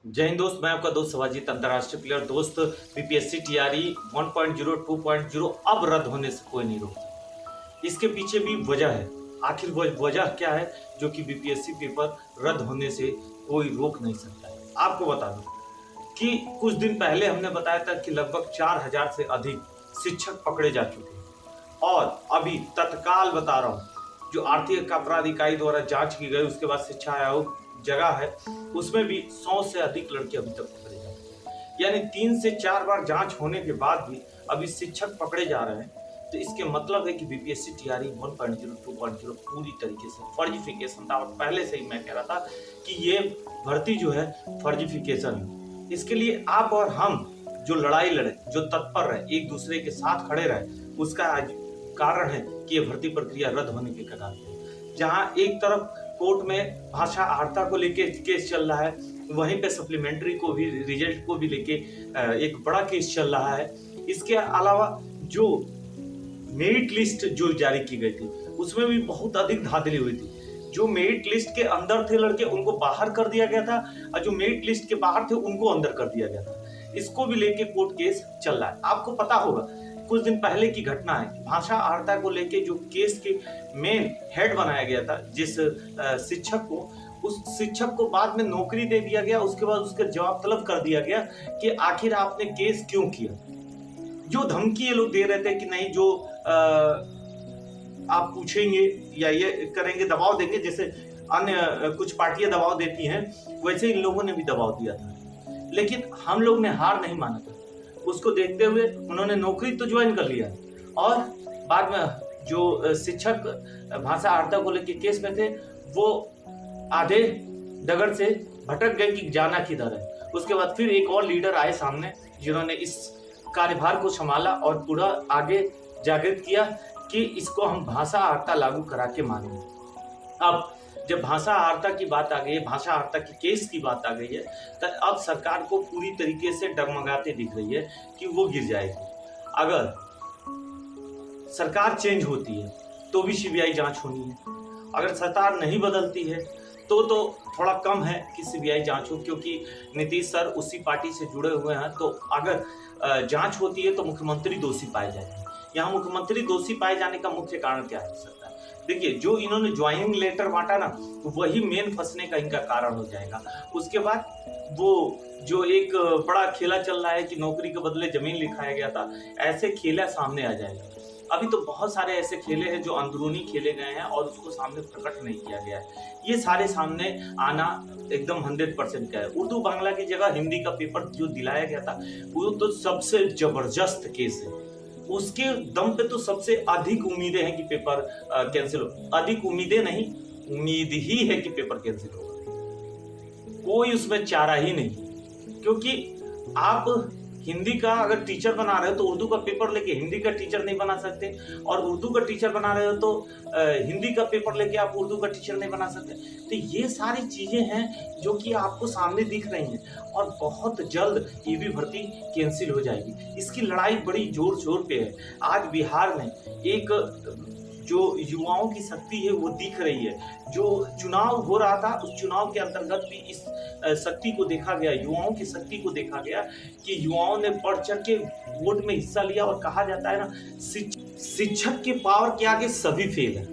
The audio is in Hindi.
जय हिंद दोस्त, मैं आपका दोस्त शिवाजीत। अंतर्राष्ट्रीय प्लेयर दोस्त, बीपीएससी टीआरई 1.0 2.0 अब रद्द होने से कोई नहीं रोकता। इसके पीछे भी वजह है। आखिर वजह क्या है जो कि बीपीएससी पेपर रद्द होने से कोई रोक नहीं सकता है। आपको बता दूं कि कुछ दिन पहले हमने बताया था कि लगभग 4000 से अधिक शिक्षक पकड़े जा चुके हैं और अभी तत्काल बता रहा हूं, जो आर्थिक अपराध इकाई द्वारा जांच की गई, उसके बाद शिक्षा आयोग जगह है, उसमें भी 100 से अधिक लड़के अभी तक पकड़े जा रहे हैं। यानी 3 से 4 बार जांच होने के बाद भी अभी शिक्षक पकड़े जा रहे हैं। तो इसके मतलब है कि बीपीएससी टीआरई 1.0 2.0 पूरी तरीके से फर्जिफिकेशन था। और पहले से ही मैं कह रहा था कि ये भर्ती जो है फर्जिफिकेशन है। इसके लिए आप और हम जो लड़ाई लड़े, जो तत्पर रहे, एक दूसरे के साथ खड़े रहे, उसका आज कारण है कि ये भर्ती प्रक्रिया रद्द होने के कगार पे। जहां एक तरफ कोर्ट में भाषा आर्ता को लेके केस चल रहा है, वहीं पे सप्लीमेंट्री को भी, रिजल्ट को भी लेके एक बड़ा केस चल रहा है। इसके अलावा जो मेरिट लिस्ट जो जारी की गई थी, उसमें भी बहुत अधिक धांधली हुई थी। जो मेरिट लिस्ट के अंदर थे लड़के, उनको बाहर कर दिया गया था, और जो मेरिट लिस्ट के बाहर थे उनको अंदर कर दिया गया था। इसको भी लेके कोर्ट केस चल रहा है। आपको पता होगा कुछ दिन पहले की घटना है कि भाषा आर्ता को लेके जो केस के मेन हेड बनाया गया था, जिस शिक्षक को, उस शिक्षक को बाद में नौकरी दे दिया गया। उसके बाद उसका जवाब तलब कर दिया गया कि आखिर आपने केस क्यों किया। जो धमकी ये लोग दे रहे थे कि नहीं, जो आप पूछेंगे या ये करेंगे, दबाव देंगे, जैसे अन्य कुछ पार्टियां दबाव देती हैं, वैसे इन लोगों ने भी दबाव दिया था। लेकिन हम लोग ने हार नहीं माना था। उसको देखते हुए उन्होंने नौकरी तो ज्वाइन कर लिया, और बाद में जो शिक्षक भाषा आर्ता को लेकर केस में थे, वो आधे डगर से भटक गए कि जाना किधर है। उसके बाद फिर एक और लीडर आए सामने, जिन्होंने इस कार्यभार को संभाला और पूरा आगे जागृत किया कि इसको हम भाषा आर्ता लागू करा के मानेंगे। अब जब भाषा आर्ता की बात आ गई है, भाषा आर्ता की केस की बात आ गई है, तो अब सरकार को पूरी तरीके से डगमगाते दिख रही है कि वो गिर जाएगी। अगर सरकार चेंज होती है तो भी सीबीआई जांच होनी है। अगर सरकार नहीं बदलती है तो थोड़ा कम है कि सीबीआई जांच हो, क्योंकि नीतीश सर उसी पार्टी से जुड़े हुए हैं। तो अगर जांच होती है तो मुख्यमंत्री दोषी पाए जाएंगे। यहाँ मुख्यमंत्री दोषी पाए जाने का मुख्य कारण क्या हो सकता है? देखिए, जो इन्होंने ज्वाइनिंग लेटर बांटा ना, वही मेन फंसने का इनका कारण हो जाएगा। उसके बाद वो जो एक बड़ा खेला चल रहा है कि नौकरी के बदले जमीन लिखाया गया था, ऐसे खेला सामने आ जाएगा। अभी तो बहुत सारे ऐसे खेले हैं जो अंदरूनी खेले गए हैं और उसको सामने प्रकट नहीं किया गया है। ये सारे सामने आना एकदम 100% का है। उर्दू बांग्ला की जगह हिंदी का पेपर जो दिलाया गया था, वो तो सबसे जबरदस्त केस है। उसके दम पे तो सबसे अधिक उम्मीदें हैं कि पेपर कैंसिल हो। अधिक उम्मीदें नहीं, उम्मीद ही है कि पेपर कैंसिल होगा। कोई उसमें चारा ही नहीं, क्योंकि आप हिंदी का अगर टीचर बना रहे हो तो उर्दू का पेपर लेके हिंदी का टीचर नहीं बना सकते, और उर्दू का टीचर बना रहे हो तो हिंदी का पेपर लेके आप उर्दू का टीचर नहीं बना सकते। तो ये सारी चीजें हैं जो कि आपको सामने दिख रही हैं, और बहुत जल्द ये भी भर्ती कैंसिल हो जाएगी। इसकी लड़ाई बड़ी जोर शोर पे है। आज बिहार में एक जो युवाओं की शक्ति है वो दिख रही है। जो चुनाव हो रहा था, उस चुनाव के अंतर्गत भी इस शक्ति को देखा गया, युवाओं की शक्ति को देखा गया कि युवाओं ने बढ़ चढ़ के वोट में हिस्सा लिया। और कहा जाता है ना, शिक्षक के पावर के आगे सभी फेल है।